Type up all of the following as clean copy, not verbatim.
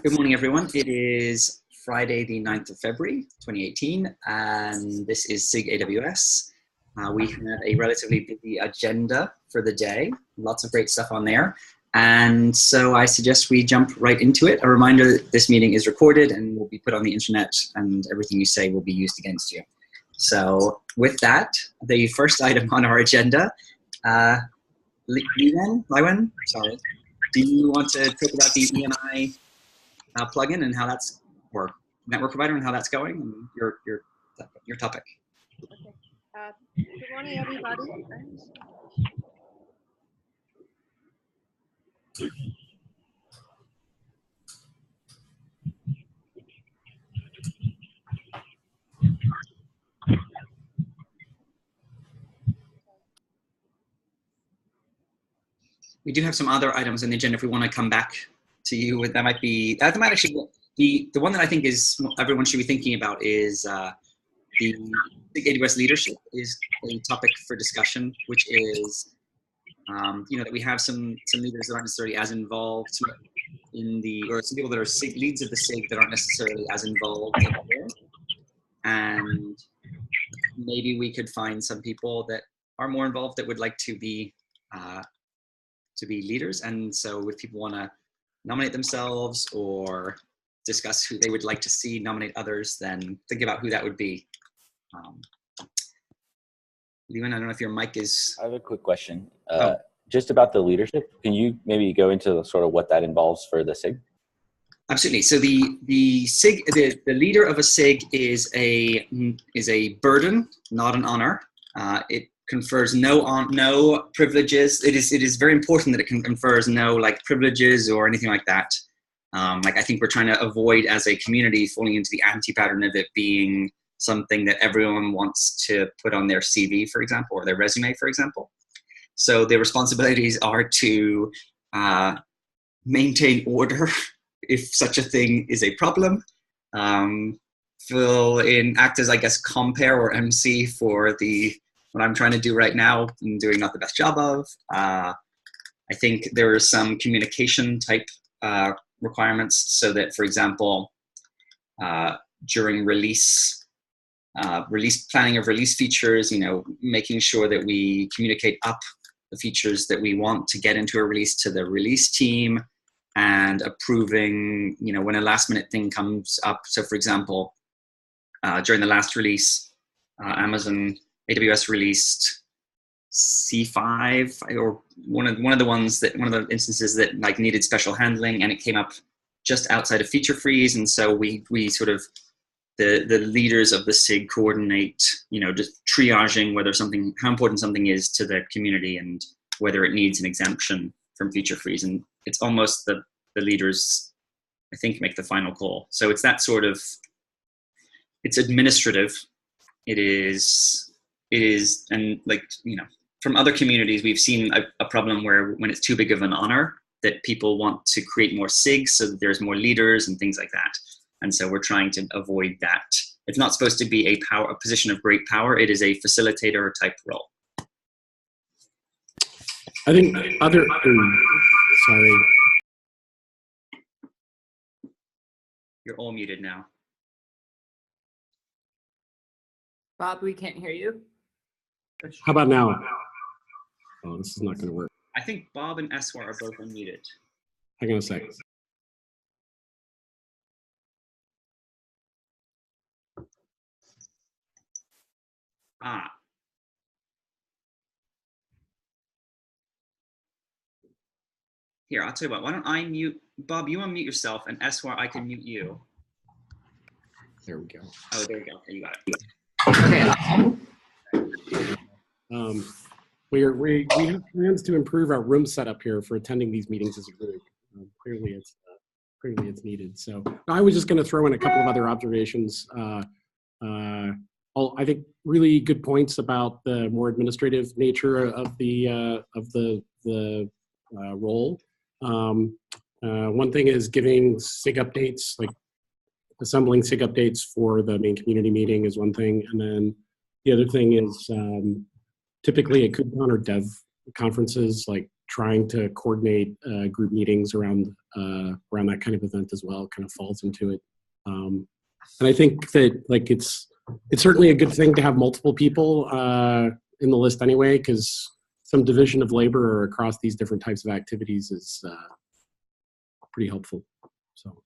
Good morning, everyone. It is Friday, the 9th of February, 2018, and this is sig-aws. We have a relatively busy agenda for the day, lots of great stuff on there. And so I suggest we jump right into it. A reminder that this meeting is recorded and will be put on the internet, and everything you say will be used against you. So with that, the first item on our agenda, Liwen, sorry, do you want to talk about the ENI plugin and how that's, or network provider and how that's going, and your topic? Okay. Good morning, everybody. We do have some other items on the agenda if we want to come back to you with. That might actually be the one that I think is everyone should be thinking about is the AWS leadership is a topic for discussion, which is that we have some leaders that aren't necessarily as involved in or some people that are leads of the SIG that aren't necessarily as involved in it. And maybe we could find some people that are more involved that would like to be leaders. And so if people want to nominate themselves or discuss who they would like to see nominate others, then think about who that would be. Leland, I don't know if your mic is... I have a quick question. Just about the leadership. Can you maybe go into sort of what that involves for the SIG? Absolutely. So the SIG, the leader of a SIG is a burden, not an honor. It confers no privileges. It is very important that it confers no privileges or anything like that. I think we're trying to avoid as a community falling into the anti-pattern of it being something that everyone wants to put on their CV, for example, or their resume, for example. So the responsibilities are to maintain order if such a thing is a problem, act as, I guess, compare or MC for what I'm trying to do right now and doing not the best job of. I think there are some communication type requirements so that, for example, during release planning of release features, making sure that we communicate up the features that we want to get into a release to the release team, and approving, when a last minute thing comes up. So for example, during the last release, AWS released C5, or one of the instances that needed special handling, and it came up just outside of feature freeze. And so we sort of, the leaders of the SIG coordinate, just triaging how important something is to the community and whether it needs an exemption from feature freeze. And it's almost the leaders, I think, make the final call. So it's that sort of, it's administrative. It is, and from other communities, we've seen a problem where when it's too big of an honor, that people want to create more SIGs so that there's more leaders and things like that. And so we're trying to avoid that. It's not supposed to be a position of great power. It is a facilitator type role. I think sorry. You're all muted now. Bob, we can't hear you. How about now? Oh, this is not going to work. I think Bob and Eswar are both unmuted. Hang on a sec. Here, I'll tell you what, why don't I mute, Bob, you unmute yourself, and Eswar, I can mute you. There we go. Oh, there we go. Okay, you got it. Okay. We have plans to improve our room setup here for attending these meetings as a group. Clearly it's needed. So I was just going to throw in a couple of other observations. I think really good points about the more administrative nature of the role. One thing is giving SIG updates, like assembling SIG updates for the main community meeting is one thing. And then the other thing is typically at KubeCon or dev conferences, like trying to coordinate group meetings around that kind of event as well kind of falls into it. And I think that like it's certainly a good thing to have multiple people in the list anyway, because some division of labor across these different types of activities is pretty helpful. So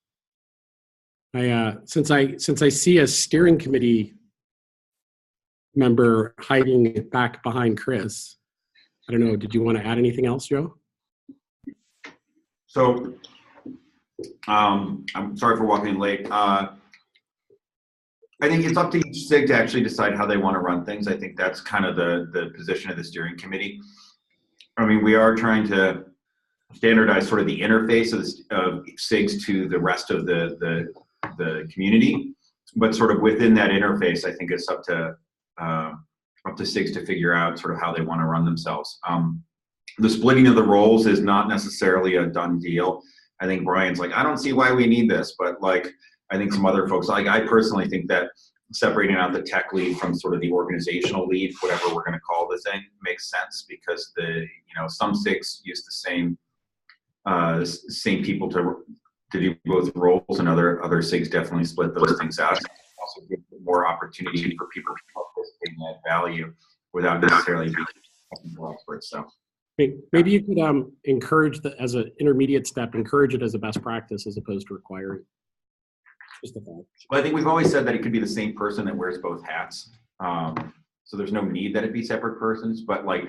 since I see a steering committee member hiding back behind Chris, I don't know, did you want to add anything else, Joe? So I'm sorry for walking in late. I think it's up to each SIG to actually decide how they want to run things. I think that's kind of the position of the steering committee. I mean, we are trying to standardize sort of the interface of SIGs to the rest of the community, but sort of within that interface, I think it's up to SIGs to figure out sort of how they want to run themselves. The splitting of the roles is not necessarily a done deal. I think Brian's like, I don't see why we need this, but like, I think some other folks, like I personally think that separating out the tech lead from sort of the organizational lead, whatever we're going to call the thing, makes sense because some SIGs use the same people to do both roles, and other SIGs definitely split those things out. Also give more opportunity for people to participate and add value without necessarily being technical experts. So maybe you could encourage as an intermediate step, encourage it as a best practice as opposed to require it. Just a thought. Well, I think we've always said that it could be the same person that wears both hats. So there's no need that it be separate persons, but like,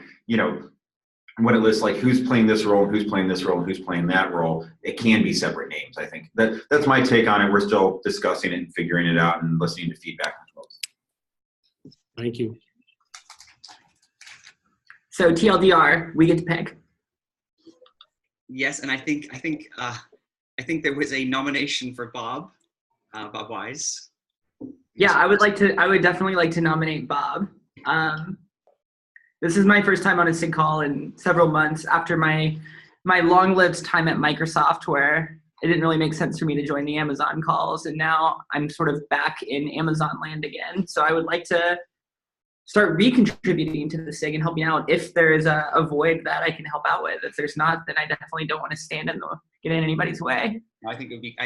when it lists like who's playing this role, who's playing this role, who's playing that role, it can be separate names. I think that's my take on it. We're still discussing it and figuring it out and listening to feedback from folks. Thank you. So TLDR, we get to pick. Yes, and I think there was a nomination for Bob Wise. Yeah, I would definitely like to nominate Bob. This is my first time on a SIG call in several months after my long-lived time at Microsoft, where it didn't really make sense for me to join the Amazon calls, and now I'm sort of back in Amazon land again. So I would like to start recontributing to the SIG and helping out if there is a void that I can help out with. If there's not, then I definitely don't want to get in anybody's way. I think it would be,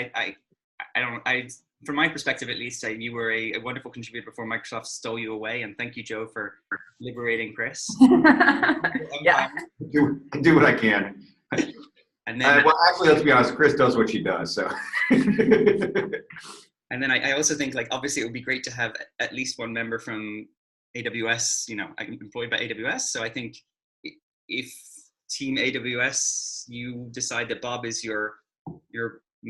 from my perspective at least, you were a wonderful contributor before Microsoft stole you away, and thank you, Joe, for liberating Chris. Yeah. Do what I can. And then, well, actually, let's be honest, Chris does what she does, so. And then I also think, like, obviously it would be great to have at least one member from AWS, employed by AWS. So I think if Team AWS, you decide that Bob is your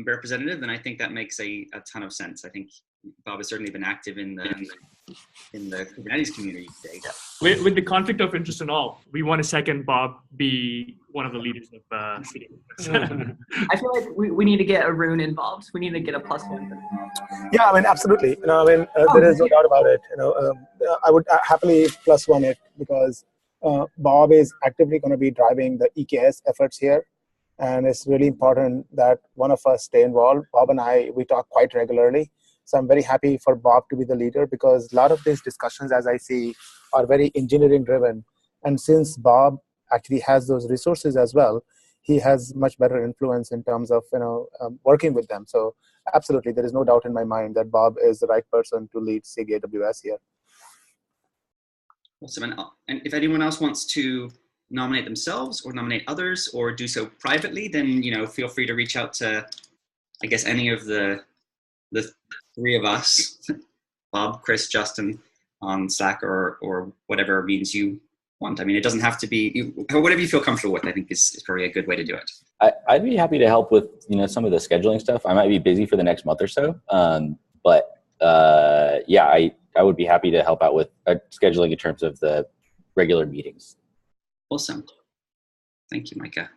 representative, then I think that makes a ton of sense. I think Bob has certainly been active in the Kubernetes community today. With the conflict of interest and all, we want to second Bob be one of the leaders of SIG. I feel like we need to get Arun involved. We need to get a +1. Yeah, I mean, absolutely. There is no doubt about it. I would happily +1 it because Bob is actively going to be driving the EKS efforts here. And it's really important that one of us stay involved. Bob and we talk quite regularly. So I'm very happy for Bob to be the leader because a lot of these discussions, as I see, are very engineering driven. And since Bob actually has those resources as well, he has much better influence in terms of working with them. So absolutely, there is no doubt in my mind that Bob is the right person to lead SIG AWS here. Awesome. And if anyone else wants to nominate themselves or nominate others or do so privately, then feel free to reach out to, I guess, any of the three of us, Bob, Chris, Justin, on Slack or whatever means you want. I mean, it doesn't have to be whatever you feel comfortable with. I think is probably a good way to do it. I'd be happy to help with some of the scheduling stuff. I might be busy for the next month or so, but yeah, I would be happy to help out with scheduling in terms of the regular meetings. Awesome. Thank you, Micah.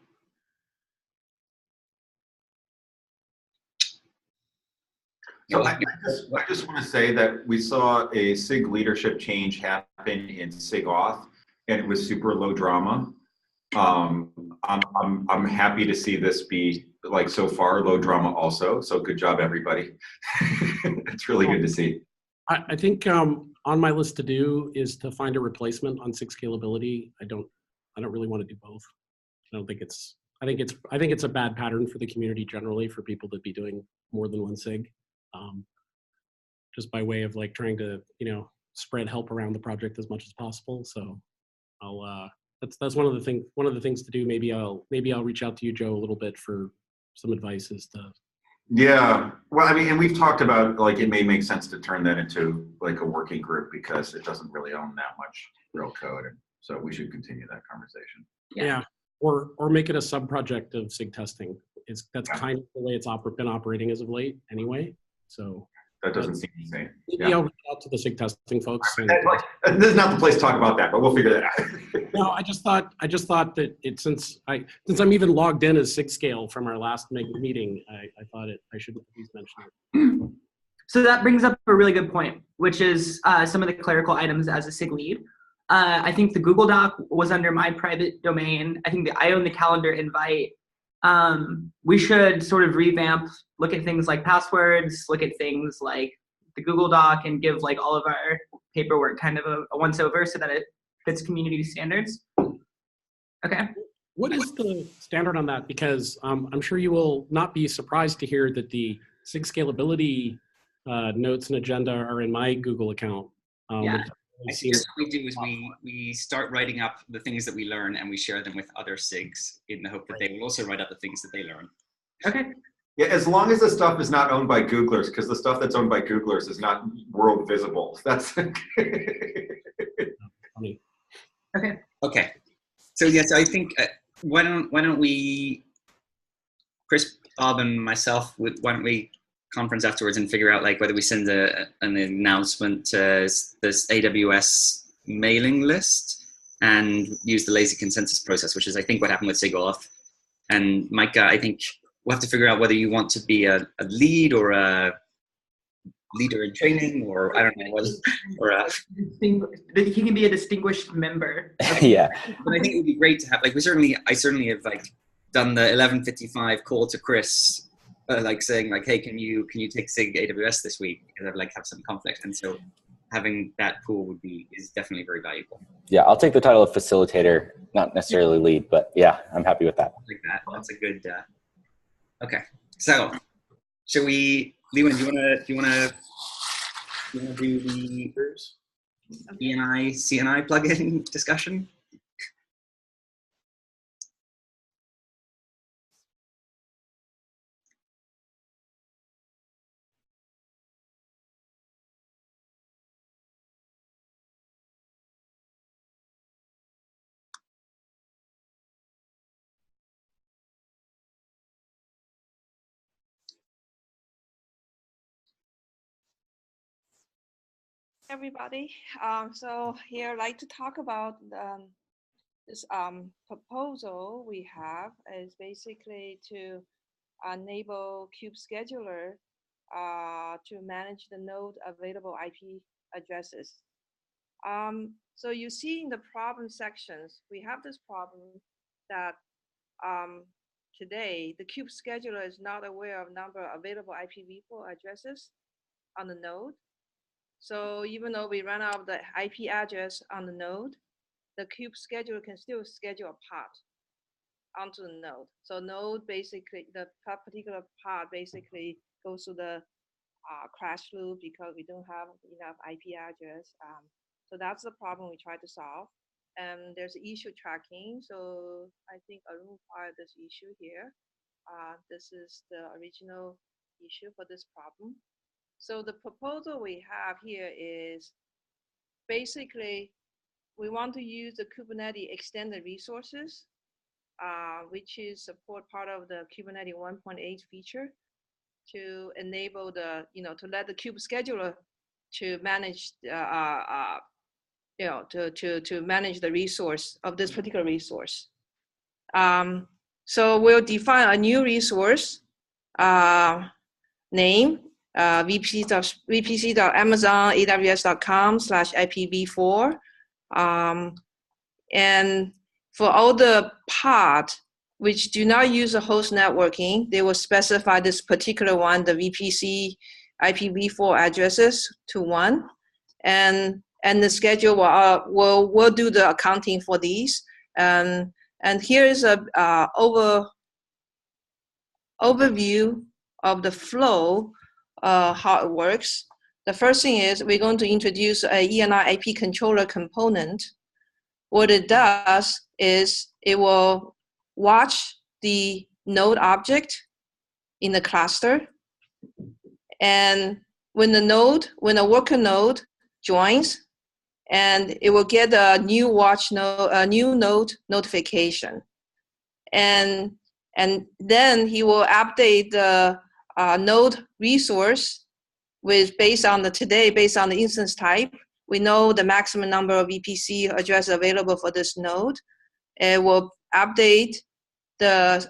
So I just want to say that we saw a SIG leadership change happen in sig-aws, and it was super low drama. I'm happy to see this be like so far low drama also. So good job, everybody. It's really good to see. I think on my list to do is to find a replacement on SIG scalability. I don't really want to do both. I don't think it's. I think it's a bad pattern for the community generally for people to be doing more than one sig, just by way of like trying to spread help around the project as much as possible. So I'll that's one of the things to do. Maybe I'll reach out to you, Joe, a little bit for some advice as to. Yeah, well, I mean, and we've talked about like it may make sense to turn that into like a working group because it doesn't really own that much real code, and so we should continue that conversation. Yeah. Or make it a sub-project of SIG testing. That's kind of the way it's been operating as of late anyway. So that doesn't seem insane. Maybe I'll reach out to the SIG testing folks. This is not the place to talk about that, but we'll figure that out. No, I just thought that since I'm even logged in as SIG-scale from our last meeting, I thought I should at least mention it. So that brings up a really good point, which is some of the clerical items as a SIG lead. I think the Google Doc was under my private domain. I think I own the calendar invite. We should sort of revamp, look at things like passwords, look at things like the Google Doc, and give like all of our paperwork kind of a once over so that it fits community standards. Okay. What is the standard on that? Because I'm sure you will not be surprised to hear that the SIG scalability notes and agenda are in my Google account. Yeah. I suggest what we do is we start writing up the things that we learn and we share them with other SIGs in the hope that they will also write up the things that they learn. Okay. Yeah, as long as the stuff is not owned by Googlers, because the stuff that's owned by Googlers is not world visible. That's Okay. Okay. So yes, I think why don't we, Chris, Bob, and myself, why don't we conference afterwards and figure out like whether we send an announcement to this AWS mailing list and use the lazy consensus process, which is I think what happened with sig-aws. And Micah, I think we'll have to figure out whether you want to be a lead or a leader in training, or I don't know, or he can be a distinguished member. Yeah. But I think it would be great to have like I certainly have like done the 11:55 call to Chris. Like saying like, hey, can you take SIG AWS this week? Because I've like have some conflict, and so having that pool is definitely very valuable. Yeah, I'll take the title of facilitator, not necessarily lead, but yeah, I'm happy with that. Like that. That's a good. Okay, so shall we, Lewan? Do you wanna do the ENI CNI plugin discussion? Everybody. So here I'd like to talk about this proposal we have is basically to enable Kube Scheduler to manage the node available IP addresses. So you see in the problem sections, we have this problem that today the Kube Scheduler is not aware of number of available IPv4 addresses on the node. So even though we run out of the IP address on the node, the Kube scheduler can still schedule a pod onto the node. So node basically, the particular pod basically goes to the crash loop because we don't have enough IP address. So that's the problem we try to solve. And there's issue tracking. So I think Arun filed this issue here. This is the original issue for this problem. So the proposal we have here is basically we want to use the Kubernetes extended resources, which is support part of the Kubernetes 1.8 feature to enable the, to let the Kube scheduler to manage, to manage the resource of this particular resource. So we'll define a new resource name. vpc.amazon.aws.com/IPv4. And for all the pod which do not use the host networking, they will specify this particular one, the VPC IPv4 addresses to 1. And the schedule will do the accounting for these. And And here is a overview of the flow, how it works. The first thing is we're going to introduce a ENI IP controller component. What it does is it will watch the node object in the cluster. And when a worker node joins, and it will get a new new node notification. And then he will update the node resource based on the instance type. We know the maximum number of VPC addresses available for this node. It will update the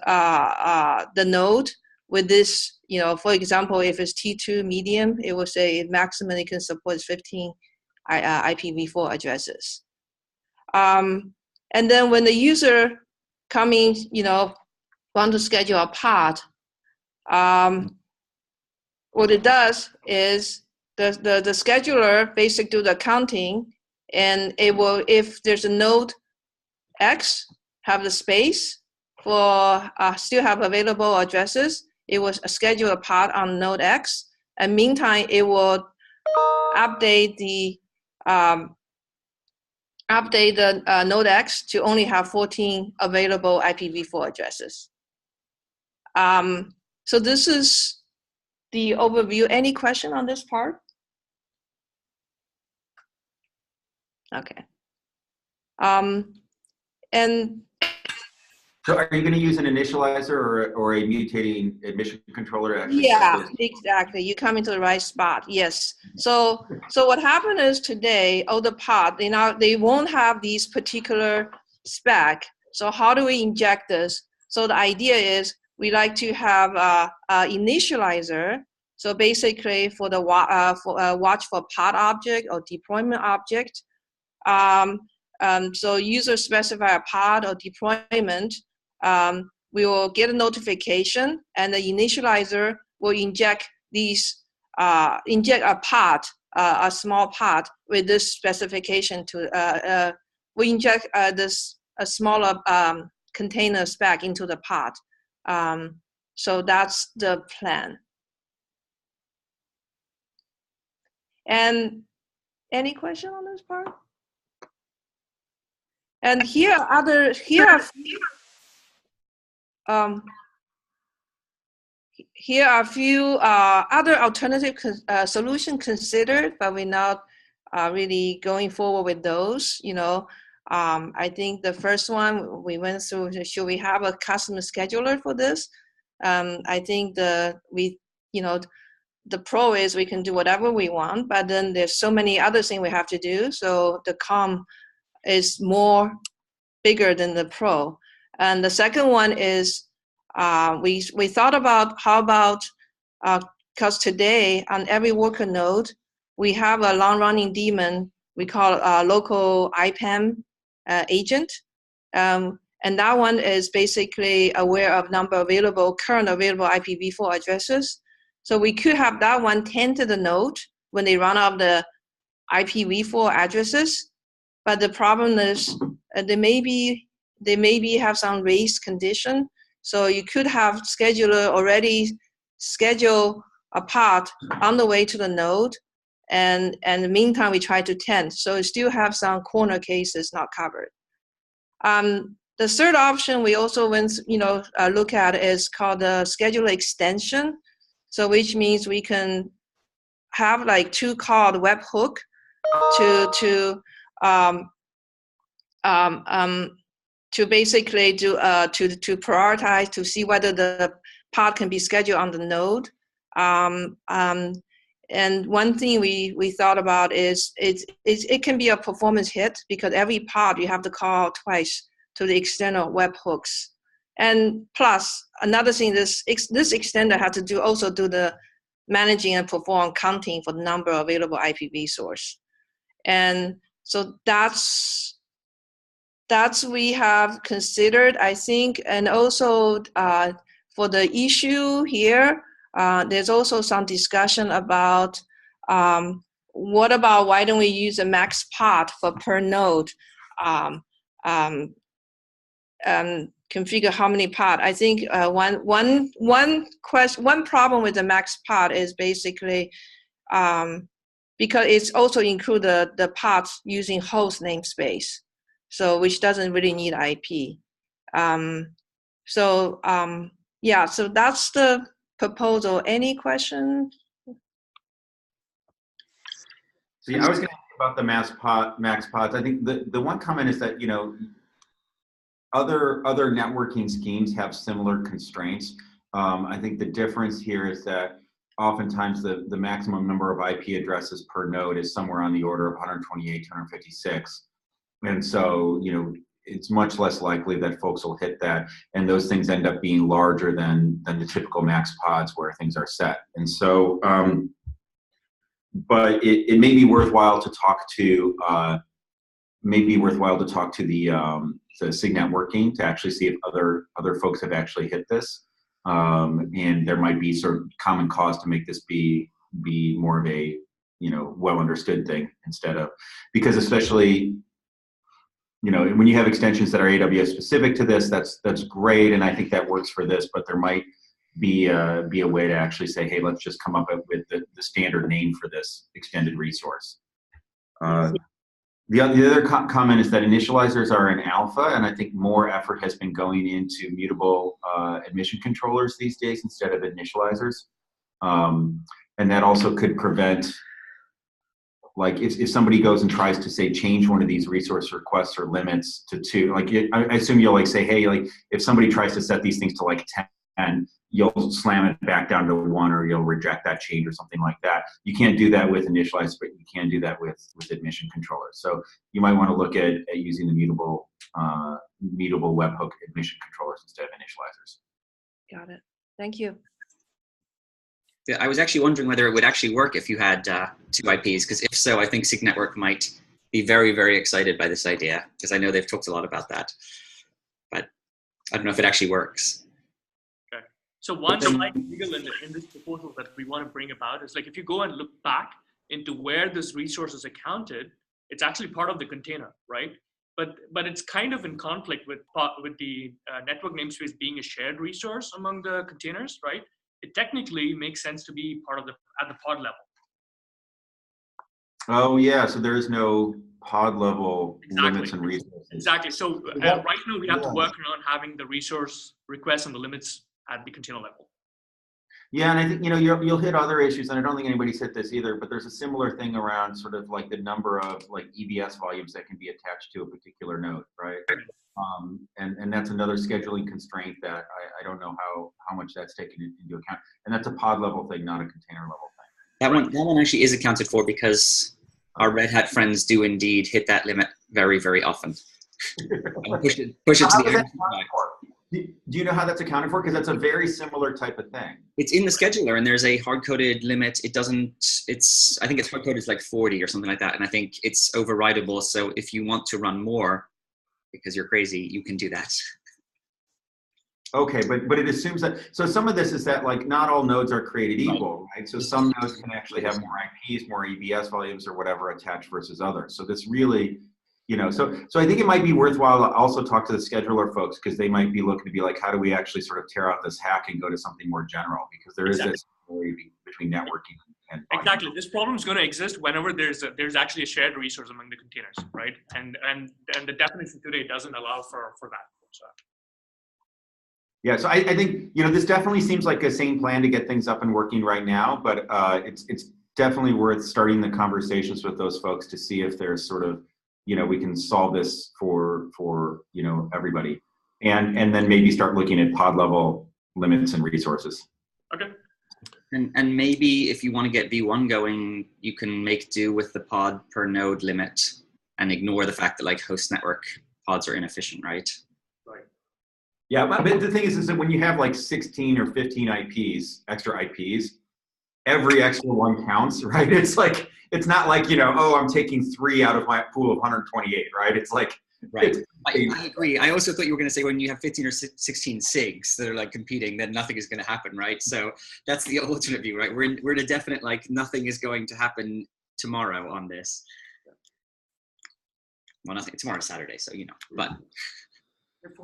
node with this, for example, if it's T2 medium, it will say maximum it can support 15 IPv4 addresses. And then when the user coming, want to schedule a pod, what it does is the scheduler basically do the counting, and it will, if there's a node X have the space for still have available addresses, it will schedule a pod on node X. And meantime, it will update the node X to only have 14 available IPv4 addresses. So this is the overview. Any question on this part? Okay. And so are you going to use an initializer or a mutating admission controller to actually yeah, exactly. You come into the right spot. Yes. So what happened is today, all the pod, they won't have these particular spec. So how do we inject this? So the idea is we like to have a initializer. So basically for the watch for pod object or deployment object. So user specify a pod or deployment. We will get a notification, and the initializer will inject a pod, a small pod with this specification to. We inject a smaller container spec into the pod. So that's the plan. And any question on this part? And here are a few other alternative solutions considered, but we're not really going forward with those. I think the first one we went through, should we have a custom scheduler for this? I think the pro is we can do whatever we want, but then there's so many other things we have to do. So the com is more bigger than the pro. And the second one is we thought about how about, because today on every worker node, we have a long-running daemon we call a local IPAM agent. And that one is basically aware of current available IPv4 addresses. So we could have that one tend to the node when they run out of the IPv4 addresses. But the problem is they maybe have some race condition. So you could have scheduler already schedule a pod on the way to the node, and in the meantime we try to tend. So you still have some corner cases not covered. The third option we also look at is called the scheduler extension. So which means we can have like two called webhook to basically do to prioritize to see whether the pod can be scheduled on the node. And one thing we thought about is it can be a performance hit because every pod you have to call twice to the external webhooks. And plus another thing, this extender had to also do the managing and perform counting for the number of available IPv source. And so that's we have considered, I think. And also for the issue here, there's also some discussion about what about why don't we use a max pod for per node? configure how many pod. I think one problem with the max pod is basically because it's also include the pods using host namespace, so which doesn't really need IP. Yeah, so that's the proposal. Any questions? So yeah, I was going to ask about the max pods. I think the one comment is that, you know, other networking schemes have similar constraints. I think the difference here is that oftentimes the maximum number of IP addresses per node is somewhere on the order of 128, 256. And so, you know, it's much less likely that folks will hit that. And those things end up being larger than the typical max pods where things are set. And so, but it may be worthwhile to talk to, the SIG networking to actually see if other folks have actually hit this. And there might be sort of common cause to make this be more of a, you know, well understood thing instead of, because especially, you know, when you have extensions that are AWS specific to this, that's great, and I think that works for this. But there might be a way to actually say, hey, let's just come up with the standard name for this extended resource. The other comment is that initializers are in alpha, and I think more effort has been going into mutable admission controllers these days instead of initializers. And that also could prevent, like, if somebody goes and tries to say change one of these resource requests or limits to 2, like I assume you'll like say, hey, like if somebody tries to set these things to like 10, you'll slam it back down to 1, or you'll reject that change or something like that. You can't do that with initializers, but you can do that with admission controllers. So you might want to look at using the mutable webhook admission controllers instead of initializers. Got it. Thank you. Yeah, I was actually wondering whether it would actually work if you had 2 IPs, because if so, I think SIG Network might be very, very excited by this idea, because I know they've talked a lot about that. But I don't know if it actually works. Okay. So one slight wiggle in this proposal that we want to bring about is, like, if you go and look back into where this resource is accounted, it's actually part of the container, right? But it's kind of in conflict with the network namespace being a shared resource among the containers, right? It technically makes sense to be part of at the pod level. Oh yeah, so there is no pod level limits and resources. Exactly. So right now we have to work on having the resource requests and the limits at the container level. Yeah, and I think, you know, you'll hit other issues, and I don't think anybody's hit this either, but there's a similar thing around sort of like the number of like EBS volumes that can be attached to a particular node, right? And that's another scheduling constraint that I don't know how much that's taken into account. And that's a pod level thing, not a container level thing. That one actually is accounted for, because our Red Hat friends do indeed hit that limit very, very often. And push it to the end. Do you know how that's accounted for? Because that's a very similar type of thing. It's in the scheduler, and there's a hard-coded limit. I think it's hard-coded like 40 or something like that, and I think it's overridable. So if you want to run more, because you're crazy, you can do that. Okay, but it assumes that, so some of this is that, like, not all nodes are created equal, right? So some nodes can actually have more IPs, more EBS volumes or whatever attached versus others. So this really, you know, so I think it might be worthwhile to also talk to the scheduler folks, because they might be looking to be like, how do we actually sort of tear out this hack and go to something more general? Because there is this between networking and exactly. This problem is going to exist whenever there's actually a shared resource among the containers, right? And the definition today doesn't allow for that. So. Yeah, so I think, you know, this definitely seems like a sane plan to get things up and working right now, but it's definitely worth starting the conversations with those folks to see if there's sort of, you know, we can solve this for you know, everybody, and then maybe start looking at pod level limits and resources. Okay. And maybe if you want to get V1 going, you can make do with the pod per node limit and ignore the fact that like host network pods are inefficient, right? Right. Yeah, but the thing is that when you have like 16 or 15 IPs, extra IPs, every extra one counts, right? It's like, it's not like, you know, oh, I'm taking 3 out of my pool of 128, right? It's like, right. I agree. I also thought you were going to say when you have 15 or 16 SIGs that are like competing, then nothing is going to happen, right? So that's the alternate view, right? We're in a definite, like, nothing is going to happen tomorrow on this. Well, nothing. Tomorrow's Saturday, so, you know, but. If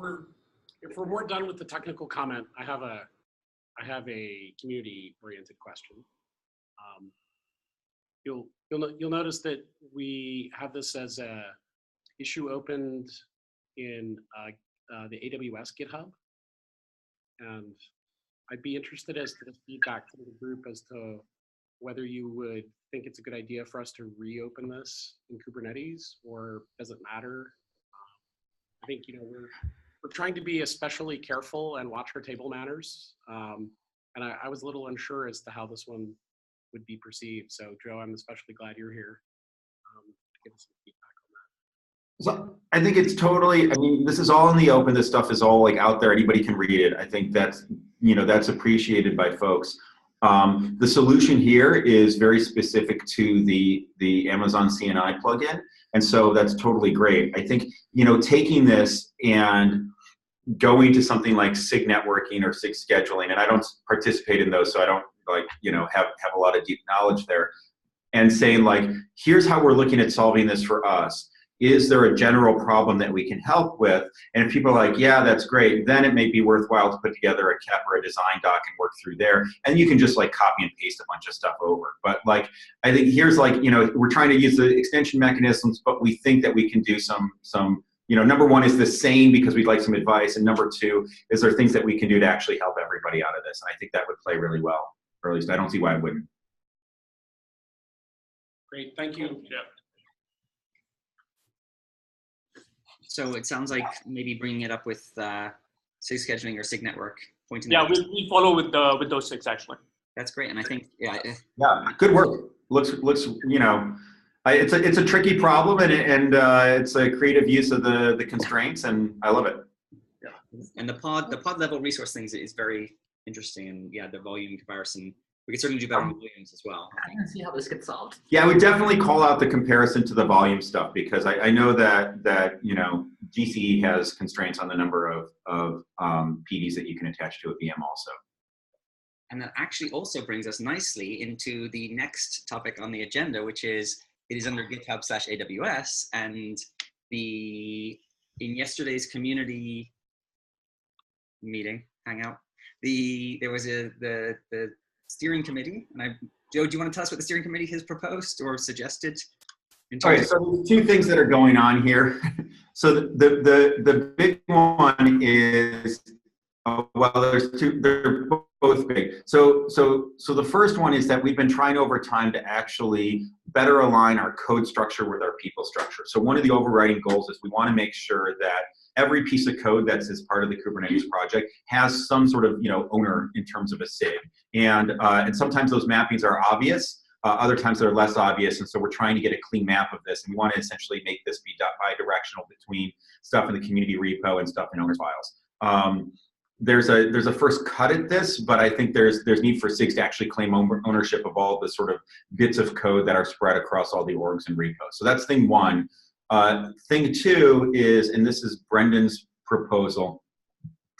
we're more done with the technical comment, I have a community-oriented question. You'll notice that we have this as a issue opened in the AWS GitHub, and I'd be interested as to the feedback from the group as to whether you would think it's a good idea for us to reopen this in Kubernetes, or does it matter? I think we're trying to be especially careful and watch our table manners, and I was a little unsure as to how this one would be perceived. So Joe, I'm especially glad you're here to give us some feedback on that. So I think it's totally, I mean, this is all in the open. This stuff is all like out there. Anybody can read it. I think that's, that's appreciated by folks. The solution here is very specific to the Amazon CNI plugin. And so that's totally great. I think, taking this and going to something like SIG networking or SIG scheduling, and I don't participate in those, so I don't have a lot of deep knowledge there, and saying like, here's how we're looking at solving this for us. Is there a general problem that we can help with? And if people are like, yeah, that's great, then it may be worthwhile to put together a KEP or a design doc and work through there. And you can just like copy and paste a bunch of stuff over. But like, I think here's like, we're trying to use the extension mechanisms, but we think that we can do some number one is the same because we'd like some advice. And number two, is there things that we can do to actually help everybody out of this? And I think that would play really well, or at least I don't see why it wouldn't. Great, thank you. Yeah. So it sounds like maybe bringing it up with SIG scheduling or SIG network. Pointing. Yeah, we follow with those six actually. That's great, and I think yeah, good work. Looks it's a tricky problem, and it's a creative use of the constraints, and I love it. Yeah, and the pod level resource things is very interesting, and yeah, the volume comparison. We could certainly do better in volumes as well. I can see how this gets solved. Yeah, I would definitely call out the comparison to the volume stuff, because I know that GCE has constraints on the number of PDs that you can attach to a VM also. And that actually also brings us nicely into the next topic on the agenda, which is it is under GitHub/AWS, and in yesterday's community meeting hangout, there was the steering committee, and Joe, do you want to tell us what the steering committee has proposed or suggested? All right, so there's two things that are going on here. So the big one is, well, there's two, they're both big. So the first one is that we've been trying over time to actually better align our code structure with our people structure. So one of the overriding goals is we want to make sure that every piece of code that's as part of the Kubernetes project has some sort of owner in terms of a SIG, and sometimes those mappings are obvious, other times they're less obvious, and so we're trying to get a clean map of this, and we want to essentially make this be bi-directional between stuff in the community repo and stuff in owners files. There's a first cut at this, but I think there's need for SIGs to actually claim ownership of all the sort of bits of code that are spread across all the orgs and repos. So that's thing one. Thing two is, and this is Brendan's proposal,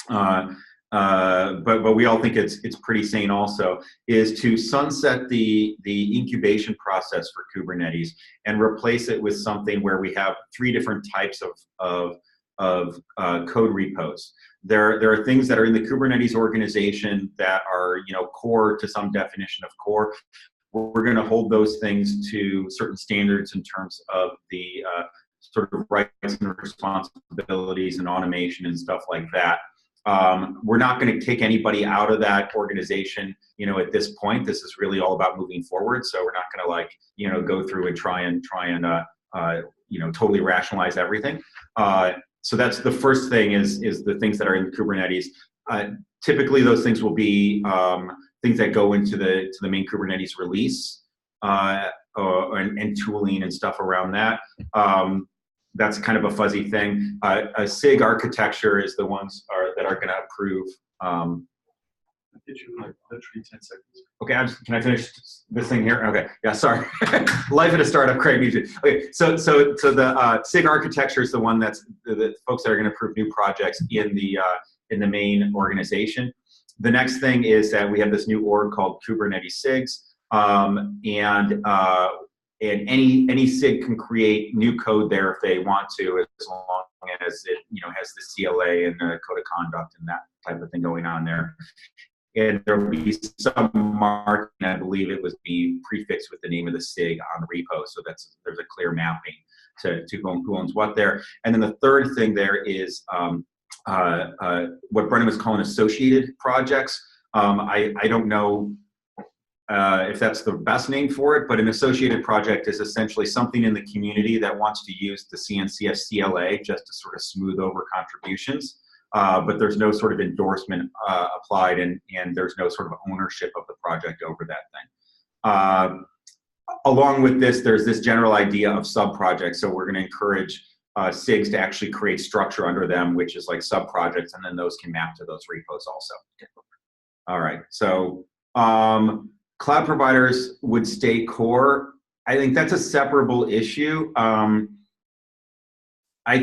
but we all think it's pretty sane also, is to sunset the incubation process for Kubernetes and replace it with something where we have 3 different types of code repos. There are things that are in the Kubernetes organization that are core to some definition of core. We're going to hold those things to certain standards in terms of the sort of rights and responsibilities and automation and stuff like that. We're not going to take anybody out of that organization, at this point. This is really all about moving forward. So we're not going to go through and try and totally rationalize everything. So that's the first thing is the things that are in Kubernetes. Typically, those things will be things that go into the main Kubernetes release and tooling and stuff around that. That's kind of a fuzzy thing. A SIG architecture is the ones that are going to approve. I'll get you like literally 10 seconds. Okay, can I finish this thing here? Okay, yeah, sorry. Life at a startup, Craig needs it. Okay, so the SIG architecture is the one that's the folks that are going to approve new projects in the main organization. The next thing is that we have this new org called Kubernetes SIGs, and and any SIG can create new code there if they want to, as long as it has the CLA and the code of conduct and that type of thing going on there. And there will be some marking, I believe it was be prefixed with the name of the SIG on the repo, so there's a clear mapping to who owns what there. And then the third thing there is what Brendan was calling associated projects. I don't know if that's the best name for it, but an associated project is essentially something in the community that wants to use the CNCF CLA just to sort of smooth over contributions. But there's no sort of endorsement applied, and there's no sort of ownership of the project over that thing. Along with this, there's this general idea of sub-projects. So we're going to encourage SIGs to actually create structure under them, which is like sub-projects, and then those can map to those repos also. All right, so cloud providers would stay core. I think that's a separable issue. I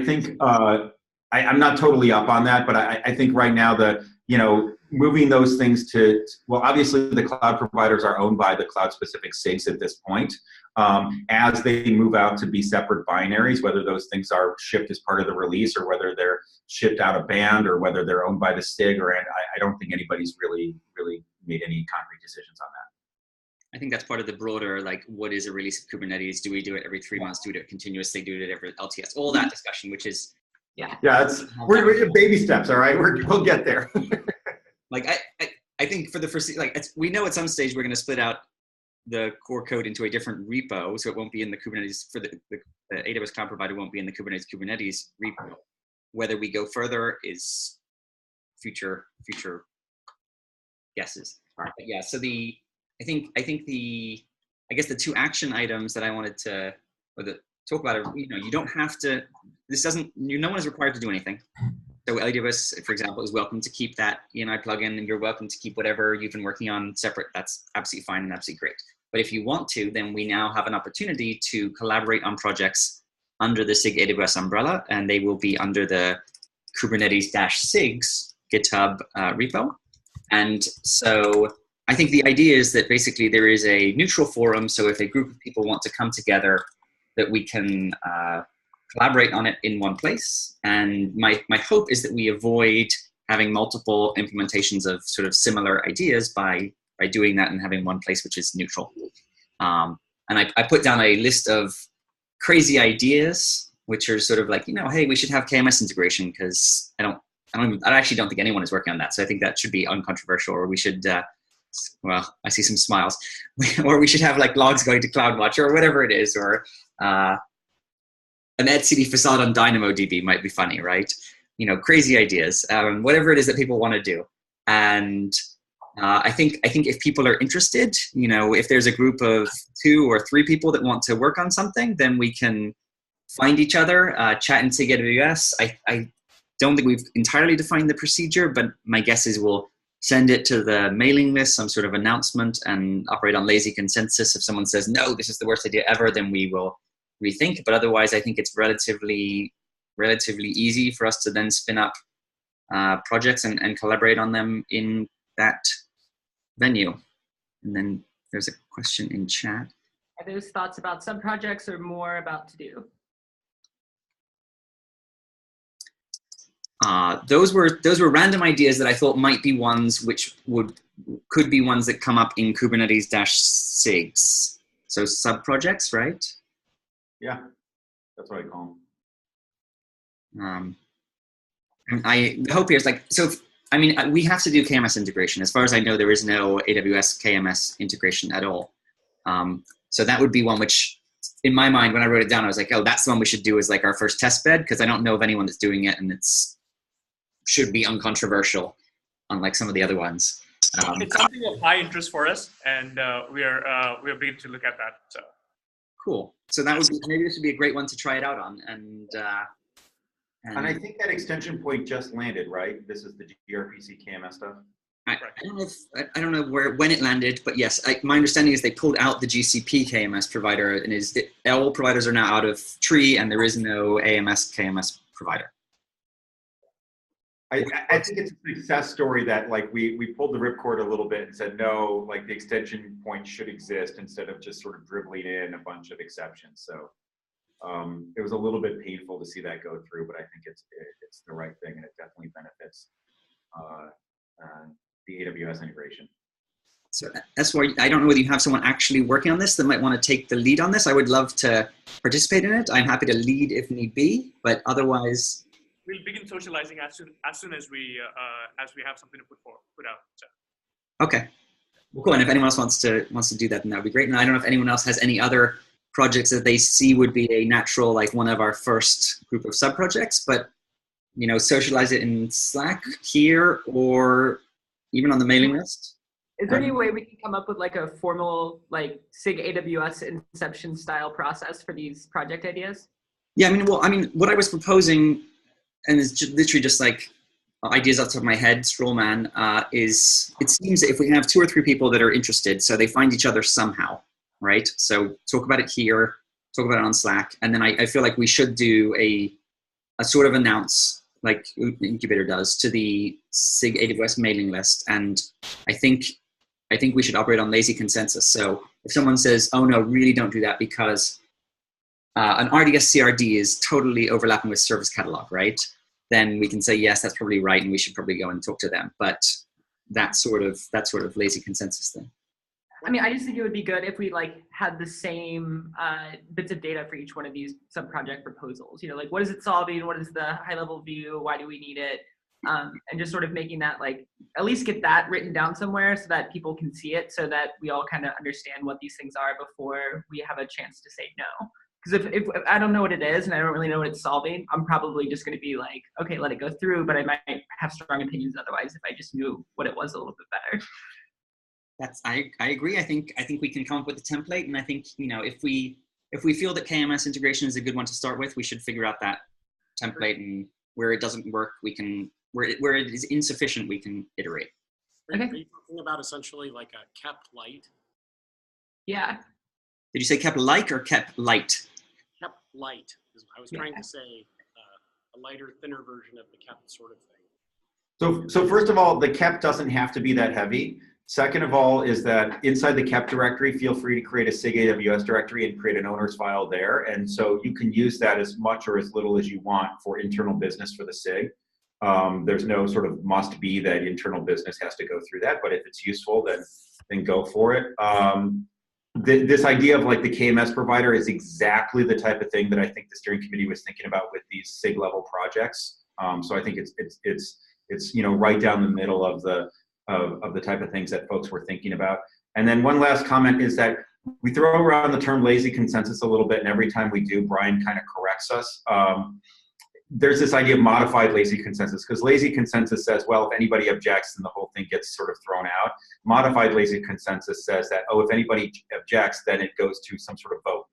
think I'm not totally up on that, but I think right now moving those things to, well, obviously the cloud providers are owned by the cloud-specific SIGs at this point. As they move out to be separate binaries, whether those things are shipped as part of the release or whether they're shipped out of band or whether they're owned by the SIG, I don't think anybody's really made any concrete decisions on that. I think that's part of the broader, like, what is a release of Kubernetes? Do we do it every 3 months? Do we do it continuously? Do it every LTS? All that discussion, which is... Yeah, we're baby steps, all right? We'll get there. Like, I think for the first, like, we know at some stage we're going to split out the core code into a different repo, so it won't be in the Kubernetes, for the AWS cloud provider won't be in the Kubernetes repo. Whether we go further is future guesses. But yeah, so I guess the two action items that I wanted to talk about are, you don't have to, no one is required to do anything. So AWS, for example, is welcome to keep that ENI plugin, and you're welcome to keep whatever you've been working on separate. That's absolutely fine and absolutely great. But if you want to, then we now have an opportunity to collaborate on projects under the SIG AWS umbrella, and they will be under the Kubernetes-SIGs GitHub repo. And so I think the idea is that basically there is a neutral forum, so if a group of people want to come together, that we can collaborate on it in one place. And my hope is that we avoid having multiple implementations of sort of similar ideas by doing that and having one place which is neutral. And I put down a list of crazy ideas, which are sort of like, hey, we should have KMS integration, because I actually don't think anyone is working on that. So I think that should be uncontroversial, or we should, well, I see some smiles, or we should have like logs going to CloudWatch or whatever it is, or an etcd facade on DynamoDB might be funny, right? Crazy ideas, whatever it is that people want to do. And I think if people are interested, if there's a group of 2 or 3 people that want to work on something, then we can find each other, chat in SIG AWS. I don't think we've entirely defined the procedure, but my guess is we'll send it to the mailing list, some sort of announcement, and operate on lazy consensus. If someone says, no, this is the worst idea ever, then we will rethink. But otherwise, I think it's relatively easy for us to then spin up projects and collaborate on them in that venue. And then there's a question in chat. Are those thoughts about sub-projects or more about to do? Those were random ideas that I thought might be ones which could be ones that come up in Kubernetes-SIGs. So sub-projects, right? Yeah, that's what I call them. The hope here is we have to do KMS integration. As far as I know, there is no AWS KMS integration at all. So that would be one which, in my mind, when I wrote it down, I was like, oh, that's the one we should do as like our first test bed, because I don't know of anyone that's doing it, and should be uncontroversial, unlike some of the other ones. It's something of high interest for us, and we are beginning to look at that. So. Cool. So maybe this would be a great one to try it out on, and I think that extension point just landed, right? This is the gRPC KMS stuff. I don't know when it landed, but yes, my understanding is they pulled out the GCP KMS provider, and all providers are now out of tree, and there is no AMS KMS provider. I think it's a success story that like we pulled the ripcord a little bit and said, no, like the extension point should exist instead of just sort of dribbling in a bunch of exceptions. So it was a little bit painful to see that go through, but I think it's the right thing, and it definitely benefits the AWS integration. So that's why I don't know whether you have someone actually working on this that might want to take the lead on this. I would love to participate in it. I'm happy to lead if need be, but otherwise, we'll begin socializing as soon as we have something to put out. So. Okay, well, cool. And if anyone else wants to do that, then that would be great. And I don't know if anyone else has any other projects that they see would be a natural, like one of our first group of sub projects, but socialize it in Slack here or even on the mailing list. Is there any way we can come up with like a formal like SIG AWS inception style process for these project ideas? Yeah, what I was proposing, and it's literally just like ideas off the top of my head, straw man, is it seems that if we have 2 or 3 people that are interested, so they find each other somehow, right? So talk about it here, talk about it on Slack, and then I feel like we should do a sort of announce, like Incubator does, to the SIG AWS mailing list. And I think we should operate on lazy consensus. So if someone says, oh no, really don't do that because an RDS CRD is totally overlapping with service catalog, right? Then we can say, yes, that's probably right, and we should probably go and talk to them. But that sort of lazy consensus thing. I just think it would be good if we like had the same bits of data for each one of these sub-project proposals. Like what is it solving? What is the high-level view? Why do we need it? And just sort of making that like, at least get that written down somewhere so that people can see it, so that we all kind of understand what these things are before we have a chance to say no. Because if I don't know what it is and I don't really know what it's solving, I'm probably just going to be like, okay, let it go through, but I might have strong opinions otherwise if I just knew what it was a little bit better. I agree. I think we can come up with a template, and I think if we feel that KMS integration is a good one to start with, we should figure out that template, and where it doesn't work, we can where it is insufficient, we can iterate. Okay. Are you talking about essentially like a kept light? Yeah. Did you say kept like or kept light? Kept light. I was trying to say a lighter, thinner version of the kept sort of thing. So first of all, the kept doesn't have to be that heavy. Second of all is that inside the kept directory, feel free to create a SIG AWS directory and create an owner's file there. And so you can use that as much or as little as you want for internal business for the SIG. There's no sort of must be that internal business has to go through that, but if it's useful, then go for it. This idea of like the KMS provider is exactly the type of thing that I think the steering committee was thinking about with these SIG level projects. So I think it's right down the middle of the type of things that folks were thinking about. And then one last comment is that we throw around the term lazy consensus a little bit, and every time we do, Brian kind of corrects us. There's this idea of modified lazy consensus, because lazy consensus says, well, if anybody objects, then the whole thing gets sort of thrown out. Modified lazy consensus says that, oh, if anybody objects, then it goes to some sort of vote,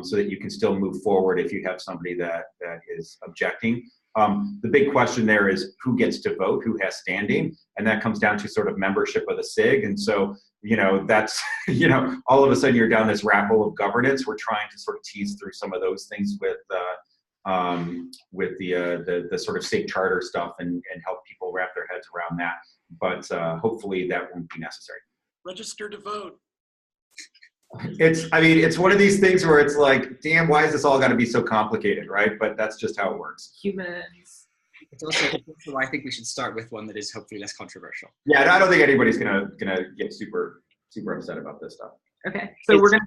so that you can still move forward if you have somebody that is objecting. The big question there is who gets to vote, who has standing, and that comes down to sort of membership of the SIG. And so, that's, all of a sudden you're down this rabbit hole of governance. We're trying to sort of tease through some of those things with the sort of SIG charter stuff and help people wrap their heads around that. But hopefully that won't be necessary. Register to vote. It's one of these things where it's like, damn, why is this all got to be so complicated, right? But that's just how it works. Humans. It's also why I think we should start with one that is hopefully less controversial. Yeah, and I don't think anybody's gonna get super upset about this stuff. Okay, so we're gonna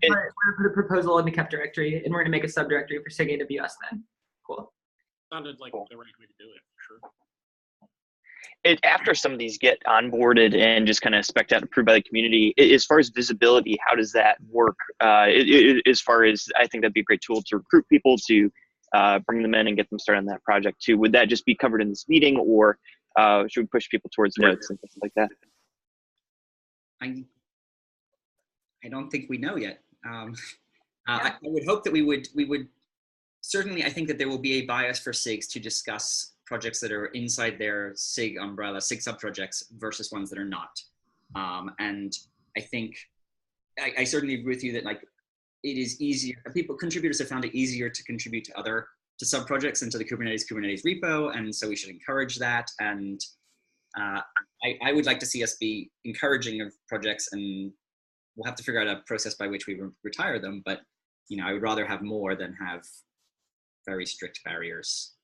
put a proposal in the kept directory, and we're gonna make a subdirectory for SIG AWS then. Cool. Sounded like the right way to do it, for sure. After some of these get onboarded and just kind of spec'd out, approved by the community, as far as visibility, how does that work? As far as, I think that'd be a great tool to recruit people, to bring them in and get them started on that project too. Would that just be covered in this meeting, or should we push people towards notes and things like that? I don't think we know yet. I would hope that we would certainly, I think that there will be a bias for SIGs to discuss projects that are inside their SIG umbrella, SIG subprojects, versus ones that are not. And I think, I certainly agree with you that like it is easier, contributors have found it easier to contribute to other sub-projects into the Kubernetes repo, and so we should encourage that. And I would like to see us be encouraging of projects, and we'll have to figure out a process by which we retire them. But I would rather have more than have very strict barriers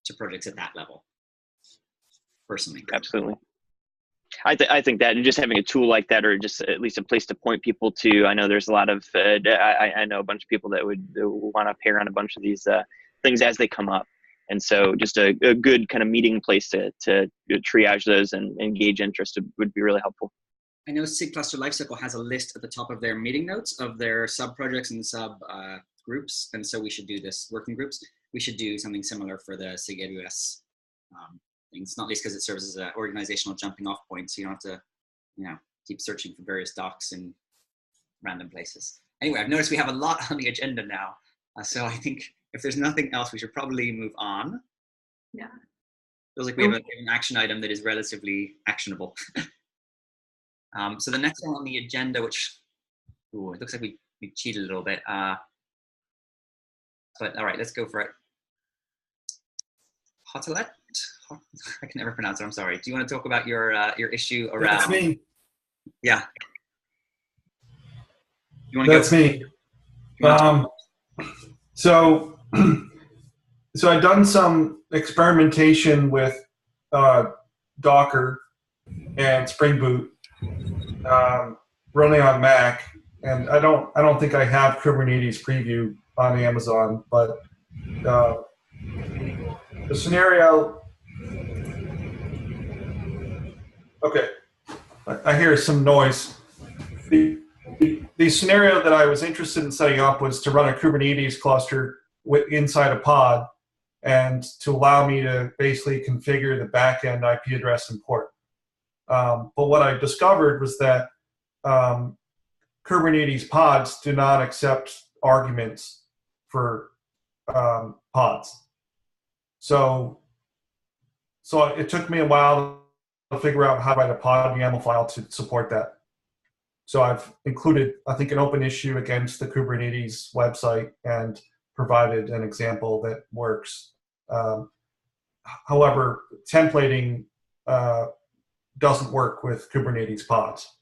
to projects at that level, personally. Absolutely. I think that, and just having a tool like that, or just at least a place to point people to. I know there's a lot of I know a bunch of people that would want to pay around a bunch of these things as they come up, and so just a good kind of meeting place to triage those and engage interest would be really helpful. I know SIG Cluster Lifecycle has a list at the top of their meeting notes of their sub projects and sub groups, and so we should do this working groups. We should do something similar for the SIG AWS things, not least because it serves as an organizational jumping off point, so you don't have to keep searching for various docs in random places. Anyway, I've noticed we have a lot on the agenda now, so I think if there's nothing else, we should probably move on. Yeah. Feels like we have an action item that is relatively actionable. So the next one on the agenda, which it looks like we cheated a little bit, but all right, let's go for it. Hotelet? I can never pronounce it. I'm sorry. Do you want to talk about your issue around? That's me. Yeah. You want to That's me. So I've done some experimentation with Docker and Spring Boot running on Mac, and I don't think I have Kubernetes preview on Amazon, but the scenario. Okay, I hear some noise. The scenario that I was interested in setting up was to run a Kubernetes cluster inside a pod, and to allow me to basically configure the backend IP address and port. But what I discovered was that Kubernetes pods do not accept arguments for pods. So it took me a while to figure out how to write a pod YAML file to support that. So I've included, I think, an open issue against the Kubernetes website and provided an example that works. However, templating doesn't work with Kubernetes pods.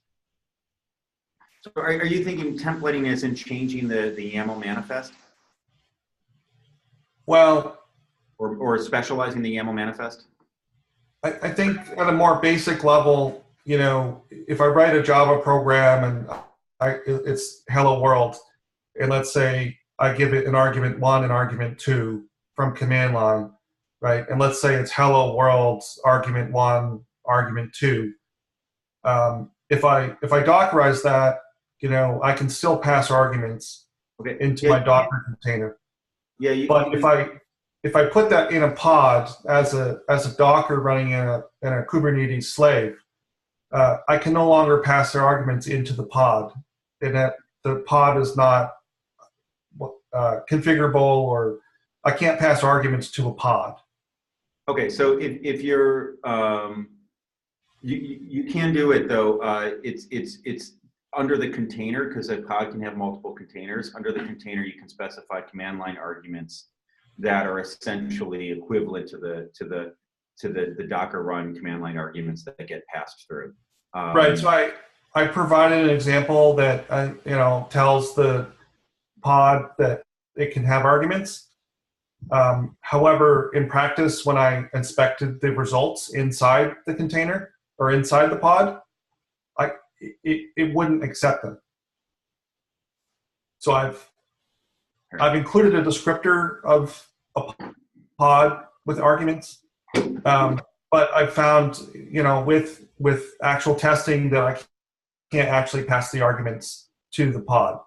So are you thinking templating isn't changing the YAML manifest? Well, or specializing the YAML manifest? I think at a more basic level, if I write a Java program and it's hello world, and let's say I give it an argument 1 and argument 2 from command line, right? And let's say it's hello world argument 1, argument 2. If I Dockerize that, I can still pass arguments into my Docker container. Yeah. But if I put that in a pod as a Docker running in a Kubernetes slave, I can no longer pass their arguments into the pod, and that the pod is not configurable, or I can't pass arguments to a pod. Okay, so if you're you can do it though. It's under the container, because a pod can have multiple containers. Under the container, you can specify command line arguments that are essentially equivalent to the Docker run command line arguments that get passed through. Right. So I provided an example that tells the pod that it can have arguments. However, in practice, when I inspected the results inside the container or inside the pod, it wouldn't accept them. So I've included a descriptor of a pod with arguments, but I've found, with actual testing, that I can't actually pass the arguments to the pod,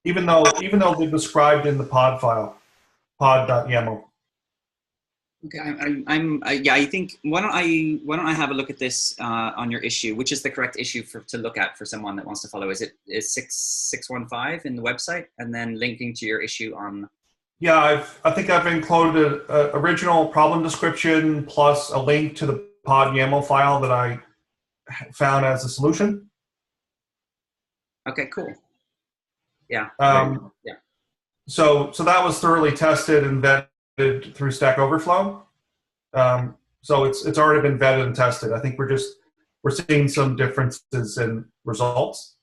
even though they're described in the pod file, pod.yaml. Okay, I think why don't I have a look at this on your issue, which is the correct issue to look at for someone that wants to follow. Is 615 in the website, and then linking to your issue on? Yeah, I think I've included an original problem description plus a link to the pod YAML file that I found as a solution. Okay, cool. Yeah. Yeah. so that was thoroughly tested and vetted through Stack Overflow. So it's already been vetted and tested. I think we're seeing some differences in results.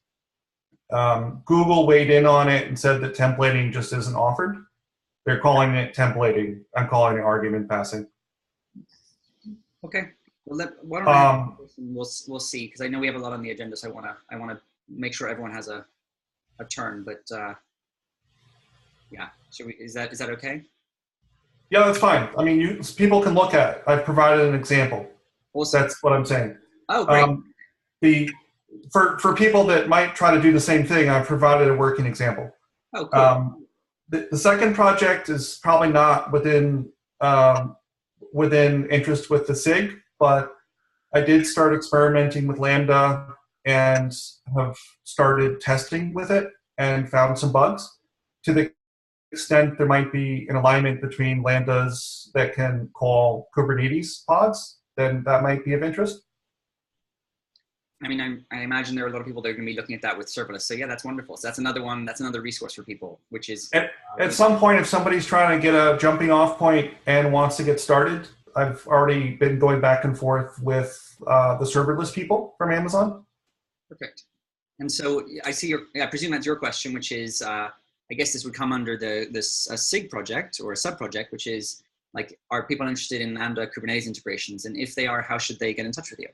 Google weighed in on it and said that templating just isn't offered. They're calling it templating. I'm calling it argument passing. Okay. Well, why don't we'll see, because I know we have a lot on the agenda, so I wanna make sure everyone has a turn. But yeah, is that okay? Yeah, that's fine. I mean, people can look at it. I've provided an example. Awesome. That's what I'm saying. Oh, great. For people that might try to do the same thing, I've provided a working example. Oh, cool. The second project is probably not within interest with the SIG, but I did start experimenting with Lambda and have started testing with it and found some bugs. To the extent there might be an alignment between Lambdas that can call Kubernetes pods, then that might be of interest. I mean, I imagine there are a lot of people that are going to be looking at that with serverless. So yeah, that's wonderful. So that's another one. That's another resource for people, which is at some point, if somebody's trying to get a jumping off point and wants to get started, I've already been going back and forth with the serverless people from Amazon. Perfect. And so I see I presume that's your question, which is, I guess this would come under this SIG project or a sub project, which is like, are people interested in Lambda Kubernetes integrations? And if they are, how should they get in touch with you?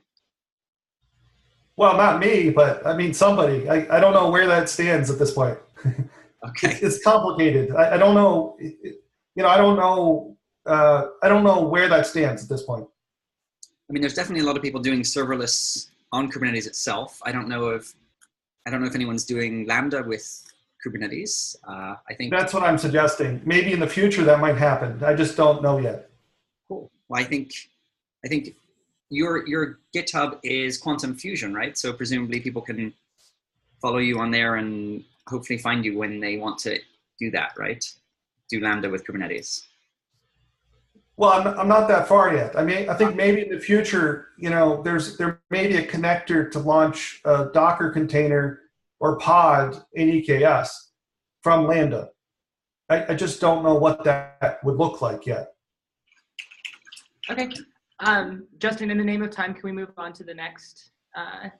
Well, not me, but I mean somebody. I don't know where that stands at this point. Okay. It's complicated. I don't know. I don't know. I don't know where that stands at this point. I mean, there's definitely a lot of people doing serverless on Kubernetes itself. I don't know if anyone's doing Lambda with Kubernetes. I think that's what I'm suggesting. Maybe in the future that might happen. I just don't know yet. Cool. Well, I think your GitHub is Quantum Fusion, right? So presumably people can follow you on there and hopefully find you when they want to do that, right? Do Lambda with Kubernetes. Well, I'm not that far yet. I mean, I think maybe in the future, there may be a connector to launch a Docker container or pod in EKS from Lambda. I just don't know what that would look like yet. Okay. Justin, in the name of time, can we move on to the next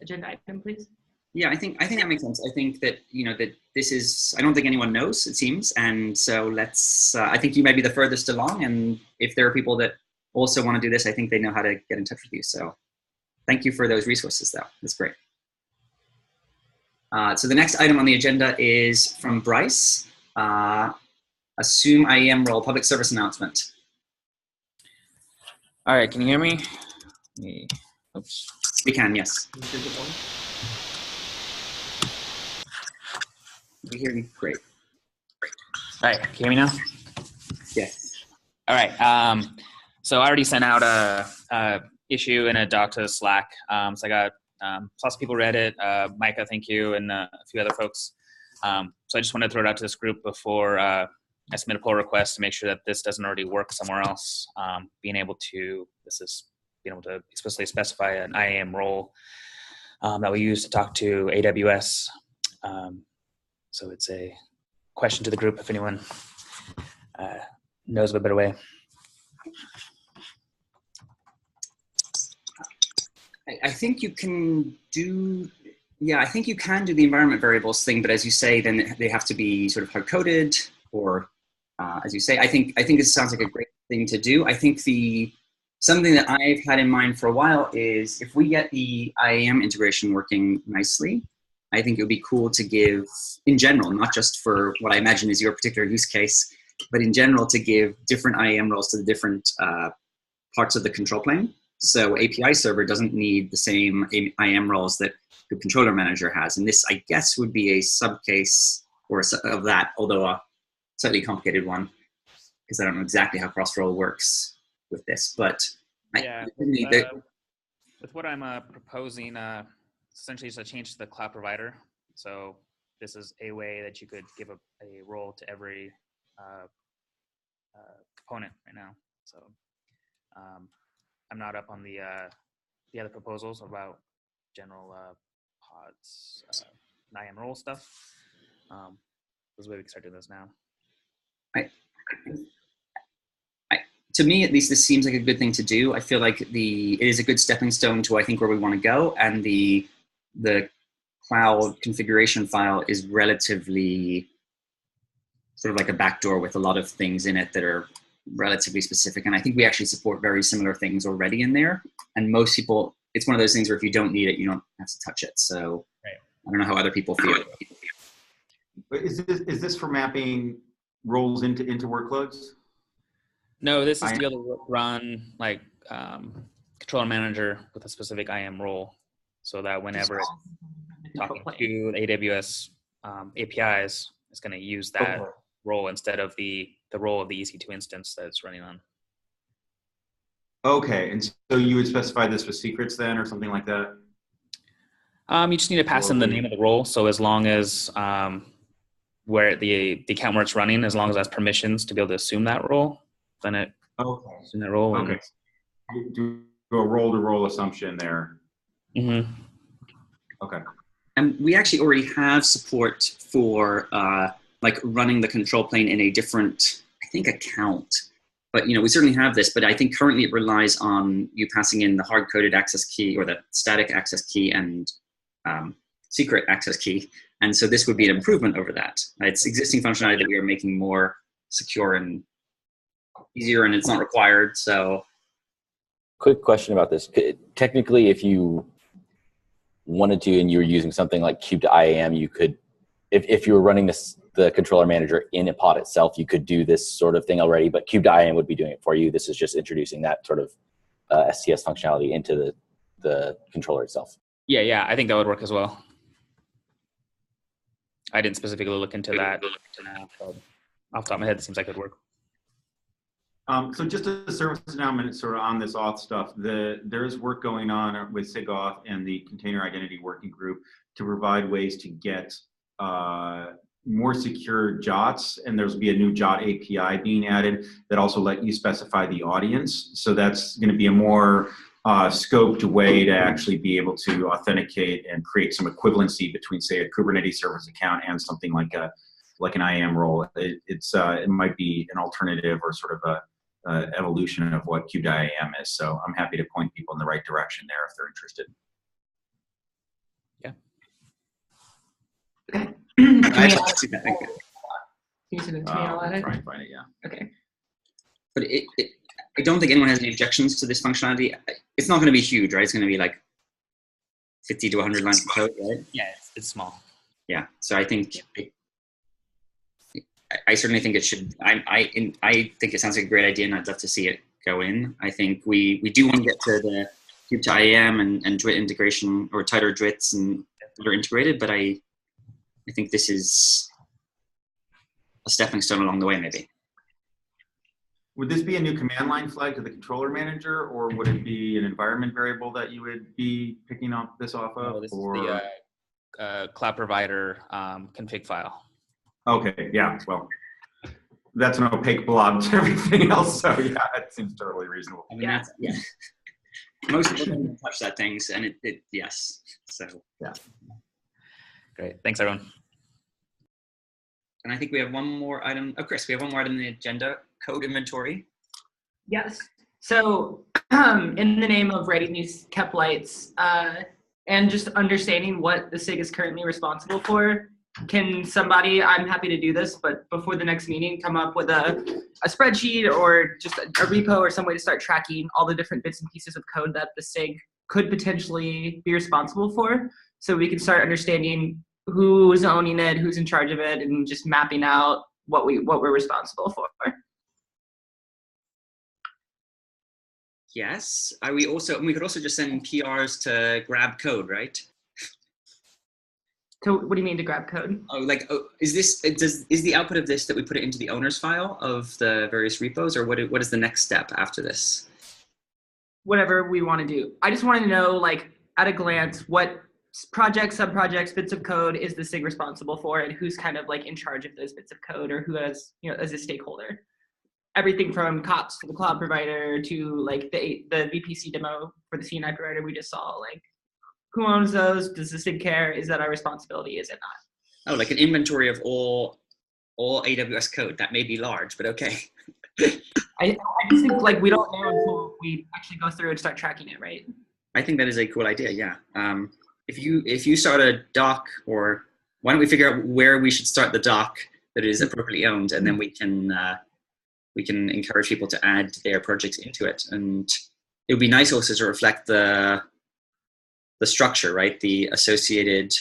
agenda item, please? Yeah, I think that makes sense. I think that, that this is, I don't think anyone knows, it seems. And so I think you might be the furthest along. And if there are people that also want to do this, I think they know how to get in touch with you. So thank you for those resources, though. That's great. So the next item on the agenda is from Bryce. Assume IAM role, public service announcement. All right, can you hear me? Oops. We can, yes. We hear you. Great. All right, can you hear me now? Yes. All right. So I already sent out a issue and a doc to Slack. So I got lots of people read it. Micah, thank you, and a few other folks. So I just wanted to throw it out to this group before I submit a pull request to make sure that this doesn't already work somewhere else. Being able to explicitly specify an IAM role that we use to talk to AWS. So it's a question to the group if anyone knows of a better way. I think you can do, I think you can do the environment variables thing, but as you say, then they have to be sort of hard-coded, or as you say, I think this sounds like a great thing to do. I think something that I've had in mind for a while is if we get the IAM integration working nicely, I think it would be cool to give, in general, not just for what I imagine is your particular use case, but in general to give different IAM roles to the different parts of the control plane. So API server doesn't need the same IAM roles that the controller manager has. And this, I guess, would be a subcase of that, although a slightly complicated one, because I don't know exactly how cross-role works with this. But yeah, with what I'm proposing, essentially it's a change to the cloud provider. So this is a way that you could give a role to every component right now. So I'm not up on the other proposals about general pods, IAM role stuff. There's a way we can start doing this now. I, to me, at least, this seems like a good thing to do. I feel like it is a good stepping stone to, I think, where we want to go. And the cloud configuration file is relatively sort of like a backdoor with a lot of things in it that are relatively specific. And I think we actually support very similar things already in there. And most people, it's one of those things where if you don't need it, you don't have to touch it. So I don't know how other people feel. Is this for mapping roles into workloads? No, this is to be able to run like controller manager with a specific IAM role, so that whenever it's talking to the AWS APIs, it's going to use that role instead of the role of the EC2 instance that it's running on. Okay, and so you would specify this with secrets then, or something like that? You just need to pass in the name of the role. So as long as where the account where it's running, as long as it has permissions to be able to assume that role, then it assume that role. Okay. Do a role-to-role assumption there. Mm-hmm. Okay. And we actually already have support for like running the control plane in a different, I think, account. But we certainly have this. But I think currently it relies on you passing in the hard-coded access key or the static access key and secret access key. And so this would be an improvement over that. It's existing functionality that we are making more secure and easier, and it's not required. So, quick question about this. Technically, if you wanted to and you were using something like Kube2IAM, you could, if you were running the controller manager in a pod itself, you could do this sort of thing already, but Kube2IAM would be doing it for you. This is just introducing that sort of STS functionality into the controller itself. Yeah, I think that would work as well. I didn't specifically look into that. Off the top of my head, it seems like it would work. So just a service announcement sort of on this auth stuff, there is work going on with sig-aws and the Container Identity Working Group to provide ways to get more secure JOTs, and there's be a new JOT API being added that also let you specify the audience. So that's going to be a more scoped way to actually be able to authenticate and create some equivalency between, say, a Kubernetes service account and something like an IAM role. It might be an alternative or sort of a evolution of what Kube2IAM is. So I'm happy to point people in the right direction there if they're interested. Yeah. Okay. I'd like to see that. Thank you. Can you send it to me? I'll add it. Try and find it, yeah. Okay. But I don't think anyone has any objections to this functionality. It's not going to be huge, right? It's going to be like 50 to 100 lines of code, right? Yeah, it's small. Yeah. So I think I certainly think it should. I think it sounds like a great idea, and I'd love to see it go in. I think we do want to get to the Kube2IAM and DWIT integration, or tighter DWITs and that are integrated, but I think this is a stepping stone along the way, maybe. Would this be a new command line flag to the controller manager, or would it be an environment variable that you would be picking up this off of? No, this is the cloud provider config file. Okay, yeah, well, that's an opaque blob to everything else, so yeah, it seems totally reasonable. I mean, yeah. Most people don't touch that things, and it yes. So yeah. Great, thanks everyone. And I think we have one more item. Oh, Chris, we have one more item in the agenda: code inventory. Yes. So, in the name of writing these KEP lights and just understanding what the SIG is currently responsible for, can somebody, I'm happy to do this, but before the next meeting, come up with a spreadsheet or just a repo or some way to start tracking all the different bits and pieces of code that the SIG could potentially be responsible for, so we can start understanding who's owning it, who's in charge of it, and just mapping out what we're responsible for. Yes. We could also just send PRs to grab code, right? So what do you mean to grab code? Is the output of this that we put it into the owner's file of the various repos, or what is the next step after this? Whatever we want to do. I just want to know, like, at a glance, what projects, subprojects, bits of code is the SIG responsible for, and who's kind of like in charge of those bits of code, or who has, as a stakeholder. Everything from COPS to the cloud provider to like the VPC demo for the CNI provider we just saw. Like, who owns those? Does the SIG care? Is that our responsibility? Is it not? Oh, like an inventory of all all AWS code. That may be large, but okay. I just think like we don't know until we actually go through and start tracking it, right? I think that is a cool idea. Yeah. If you start a doc, or why don't we figure out where we should start the doc that is appropriately owned, and then we can encourage people to add their projects into it. And it would be nice also to reflect the structure, right? The associated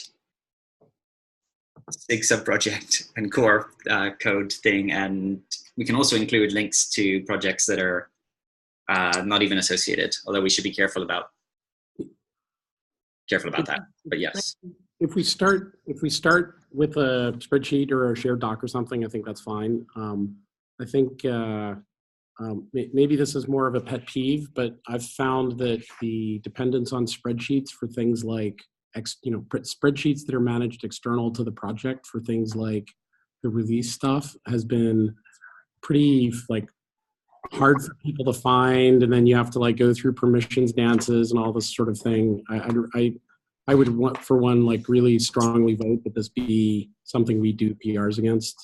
SIG subproject and core code thing, and we can also include links to projects that are not even associated, although we should be careful about that. But yes, if we start with a spreadsheet or a shared doc or something, I think that's fine. I think maybe this is more of a pet peeve, but I've found that the dependence on spreadsheets for things like spreadsheets that are managed external to the project for things like the release stuff has been pretty like hard for people to find, and then you have to like go through permissions dances and all this sort of thing. I would want, for one, like really strongly vote that this be something we do PRs against,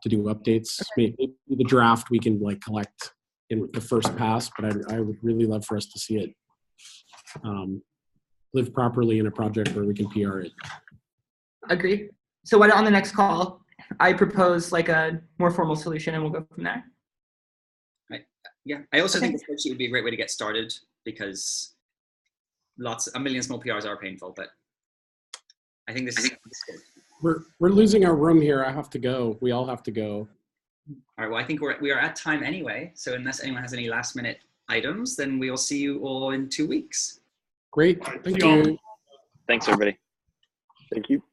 to do updates. Maybe the draft we can like collect in the first pass, but I would really love for us to see it live properly in a project where we can PR it. Agree. So on the next call, I propose like a more formal solution, and we'll go from there. Yeah, I also think the spreadsheet would be a great way to get started, because a million small PRs are painful, but I think this is good. We're losing our room here. I have to go. We all have to go. All right. Well, I think we are at time anyway. So unless anyone has any last minute items, then we will see you all in 2 weeks. Great. Thank you. Thanks, everybody. Thank you.